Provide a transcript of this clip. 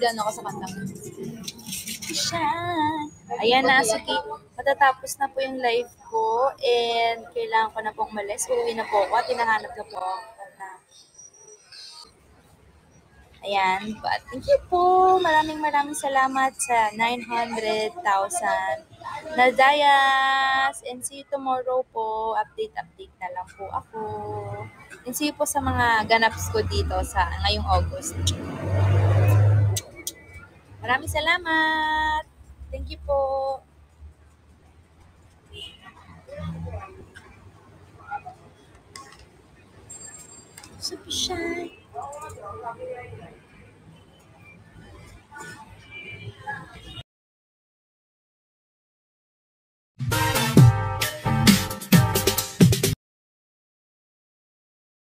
nag-ano ako sa kanta. Ayan na, sige. Matatapos na po yung live ko and kailangan ko na pong umalis. Uuwi na po ako at hinahanap na po ako na. Ayan, but thank you po. Maraming salamat sa 900,000 na Dayas. And see you tomorrow po. Update na lang po ako. And see you po sa mga ganaps ko dito sa ngayong August. Maraming salamat. Thank you po. Super shy.